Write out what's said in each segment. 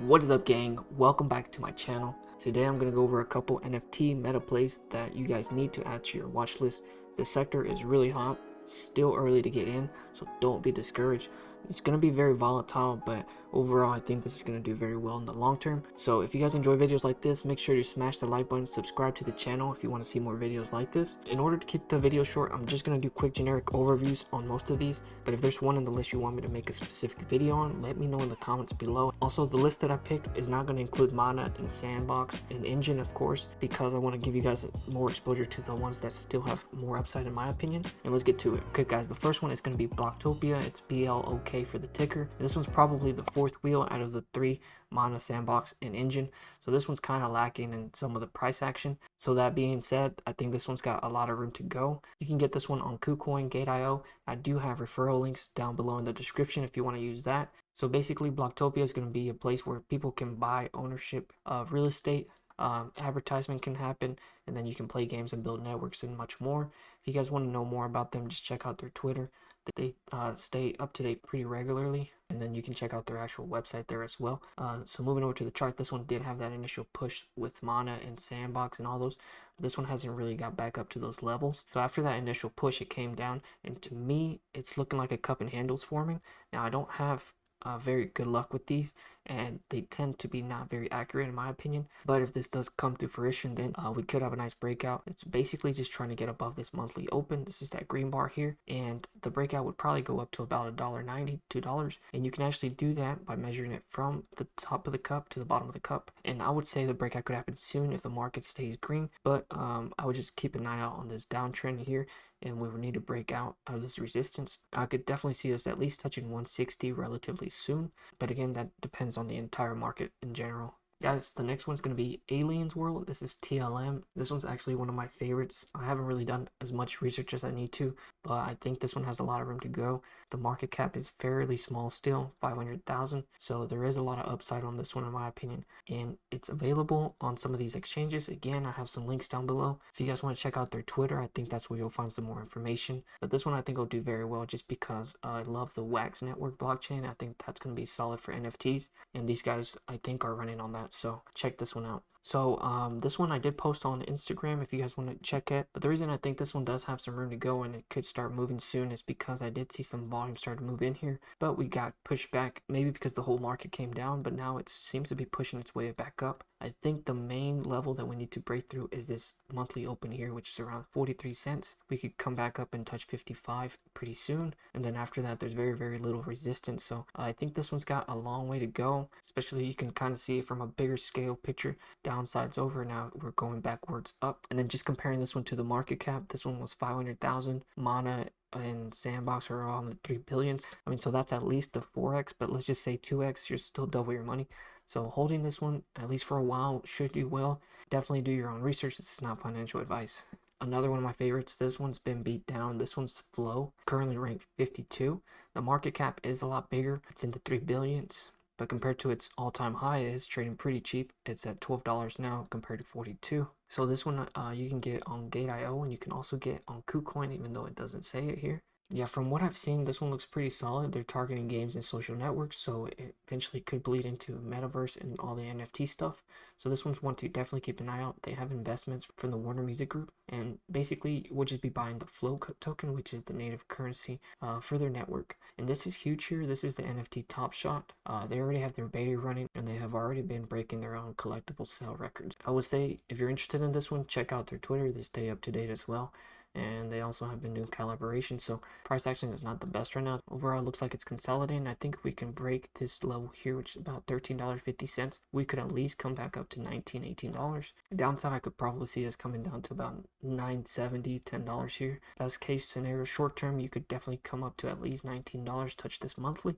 What is up, gang? Welcome back to my channel. Today I'm going to go over a couple NFT meta plays that you guys need to add to your watch list. This sector is really hot, still early to get in, so don't be discouraged. It's going to be very volatile, but overall I think this is going to do very well in the long term. So if you guys enjoy videos like this, make sure to smash the like button, subscribe to the channel if you want to see more videos like this. In order to keep the video short, I'm just going to do quick generic overviews on most of these, but if there's one in the list you want me to make a specific video on, let me know in the comments below. Also, the list that I picked is not going to include Mana and Sandbox and Engine, of course, because I want to give you guys more exposure to the ones that still have more upside in my opinion. And let's get to it. Okay guys, the first one is going to be Blocktopia. It's BLOK for the ticker. And this one's probably the fourth wheel out of the three: Mana, Sandbox, and Engine. So this one's kind of lacking in some of the price action. So that being said, I think this one's got a lot of room to go. You can get this one on KuCoin, Gate.io. I do have referral links down below in the description if you want to use that. So basically, Blocktopia is going to be a place where people can buy ownership of real estate. Advertisement can happen, and then you can play games and build networks and much more. If you guys want to know more about them, just check out their Twitter. They stay up to date pretty regularly, and then you can check out their actual website there as well. So moving over to the chart, this one did have that initial push with Mana and Sandbox and all those. This one hasn't really got back up to those levels. So after that initial push, it came down, and to me, it's looking like a cup and handles forming. Now, I don't have very good luck with these, and they tend to be not very accurate in my opinion, but if this does come to fruition, then we could have a nice breakout. It's basically just trying to get above this monthly open. This is that green bar here, and the breakout would probably go up to about $1.90, $2, and you can actually do that by measuring it from the top of the cup to the bottom of the cup. And I would say the breakout could happen soon if the market stays green, but I would just keep an eye out on this downtrend here, and we would need to break out of this resistance. I could definitely see us at least touching 160 relatively soon, but again, that depends on the entire market in general. Guys, the next one's going to be Aliens World. This is TLM. This one's actually one of my favorites. I haven't really done as much research as I need to, but I think this one has a lot of room to go. The market cap is fairly small still, 500,000. So there is a lot of upside on this one in my opinion, and it's available on some of these exchanges. Again, I have some links down below. If you guys want to check out their Twitter, I think that's where you'll find some more information. But this one I think will do very well just because I love the Wax Network blockchain. I think that's going to be solid for NFTs, and these guys I think are running on that. So check this one out. So this one I did post on Instagram if you guys want to check it, but the reason I think this one does have some room to go and it could start moving soon is because I did see some volume start to move in here, but we got pushed back, maybe because the whole market came down, but now it seems to be pushing its way back up. I think the main level that we need to break through is this monthly open here, which is around 43 cents. We could come back up and touch 55 pretty soon, and then after that there's very little resistance. So I think this one's got a long way to go, especially you can kind of see it from a bigger scale picture. Downside's over, now we're going backwards up. And then just comparing this one to the market cap, this one was 500,000. Mana and Sandbox are all in the 3 billions. I mean, so that's at least the 4x, but let's just say 2x, you're still double your money. So holding this one, at least for a while, should do well. Definitely do your own research. This is not financial advice. Another one of my favorites, this one's been beat down. This one's Flow, currently ranked 52. The market cap is a lot bigger. It's in the 3 billions. But compared to its all-time high, it is trading pretty cheap. It's at $12 now compared to 42. So this one you can get on Gate.io, and you can also get on KuCoin, even though it doesn't say it here. Yeah, from what I've seen, this one looks pretty solid. They're targeting games and social networks, so it eventually could bleed into Metaverse and all the NFT stuff. So this one's one to definitely keep an eye out. They have investments from the Warner Music Group, and basically we'll just be buying the Flow token, which is the native currency for their network. And this is huge here. This is the NFT Top Shot. They already have their beta running, and they have already been breaking their own collectible sale records. I would say if you're interested in this one, check out their Twitter. They stay up to date as well. And they also have a new calibration, so price action is not the best right now. Overall, it looks like it's consolidating. I think if we can break this level here, which is about $13.50, we could at least come back up to $19, $18. The downside, I could probably see us coming down to about $9.70, $10 here. Best case scenario, short term, you could definitely come up to at least $19, touch this monthly,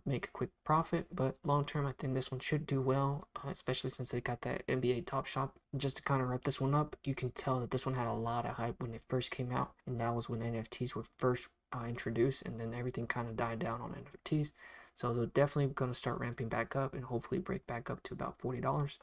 make a quick profit. But long term, I think this one should do well, especially since they got that NBA Top Shot. Just to kind of wrap this one up, you can tell that this one had a lot of hype when it first came out, and that was when NFTs were first introduced, and then everything kind of died down on NFTs. So they're definitely going to start ramping back up and hopefully break back up to about $40.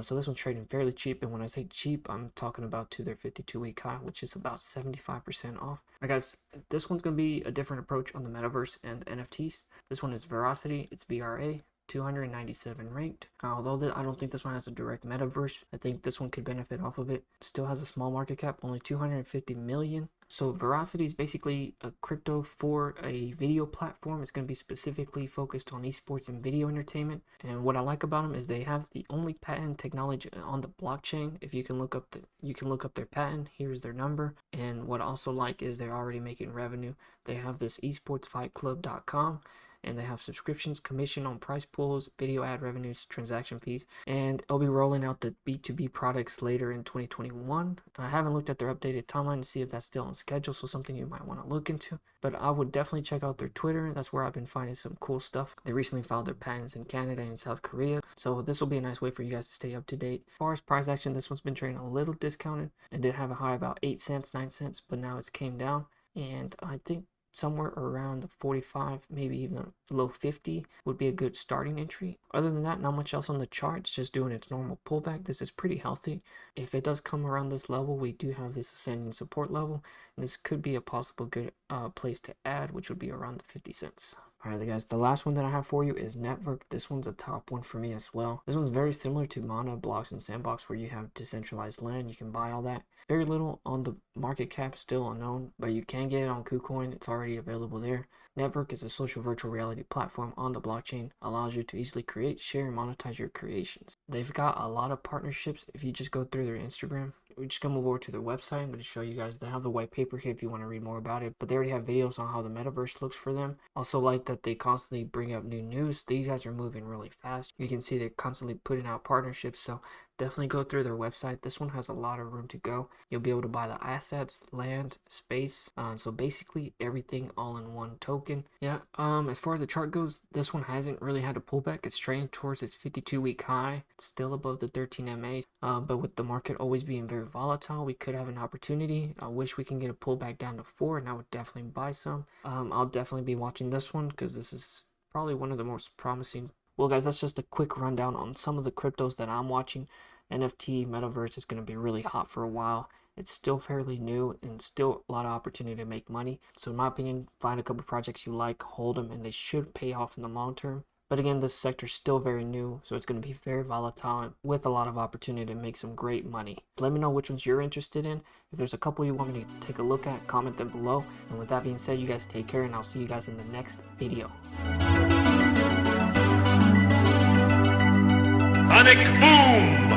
So this one's trading fairly cheap, and when I say cheap, I'm talking about to their 52-week high, which is about 75% off. Alright guys, this one's going to be a different approach on the Metaverse and NFTs. This one is Veracity. It's VRA. 297 ranked. Although I don't think this one has a direct metaverse, I think this one could benefit off of it. Still has a small market cap, only 250 million. So Veracity is basically a crypto for a video platform. It's going to be specifically focused on esports and video entertainment. And what I like about them is they have the only patent technology on the blockchain. If you can look up their patent, here's their number. And what I also like is they're already making revenue. They have this esportsfightclub.com. And they have subscriptions, commission on price pools, video ad revenues, transaction fees, and I'll be rolling out the B2B products later in 2021. I haven't looked at their updated timeline to see if that's still on schedule, so something you might want to look into. But I would definitely check out their Twitter. That's where I've been finding some cool stuff. They recently filed their patents in Canada and South Korea, so this will be a nice way for you guys to stay up to date. As far as price action, this one's been trading a little discounted and did have a high about 8 cents, 9 cents, but now it's came down, and I think somewhere around the 45, maybe even low 50 would be a good starting entry. Other than that, not much else on the chart. It's just doing its normal pullback. This is pretty healthy. If it does come around this level, we do have this ascending support level, and this could be a possible good place to add, which would be around the 50 cents. Alright guys, the last one that I have for you is Network. This one's a top one for me as well. This one's very similar to Mana, Blocks, and Sandbox, where you have decentralized land. You can buy all that. Very little on the market cap, still unknown, but you can get it on KuCoin. It's already available there. Network is a social virtual reality platform on the blockchain, allows you to easily create, share, and monetize your creations. They've got a lot of partnerships. If you just go through their Instagram, we're just gonna move over to their website. I'm going to show you guys. They have the white paper here if you want to read more about it, but they already have videos on how the metaverse looks for them. Also like that they constantly bring up new news. These guys are moving really fast. You can see they're constantly putting out partnerships, so definitely go through their website. This one has a lot of room to go. You'll be able to buy the assets, land, space, so basically everything all in one token. Yeah, as far as the chart goes, this one hasn't really had a pullback. It's trading towards its 52-week high. It's still above the 13 MA, but with the market always being very volatile, we could have an opportunity. I wish we can get a pullback down to 4, and I would definitely buy some. I'll definitely be watching this one because this is probably one of the most promising. Well guys, that's just a quick rundown on some of the cryptos that I'm watching. NFT Metaverse is going to be really hot for a while. It's still fairly new and still a lot of opportunity to make money. So in my opinion, find a couple projects you like, hold them, and they should pay off in the long term. But again, this sector is still very new, so it's going to be very volatile with a lot of opportunity to make some great money. Let me know which ones you're interested in. If there's a couple you want me to take a look at, comment them below. And with that being said, you guys take care, and I'll see you guys in the next video. Sonic boom!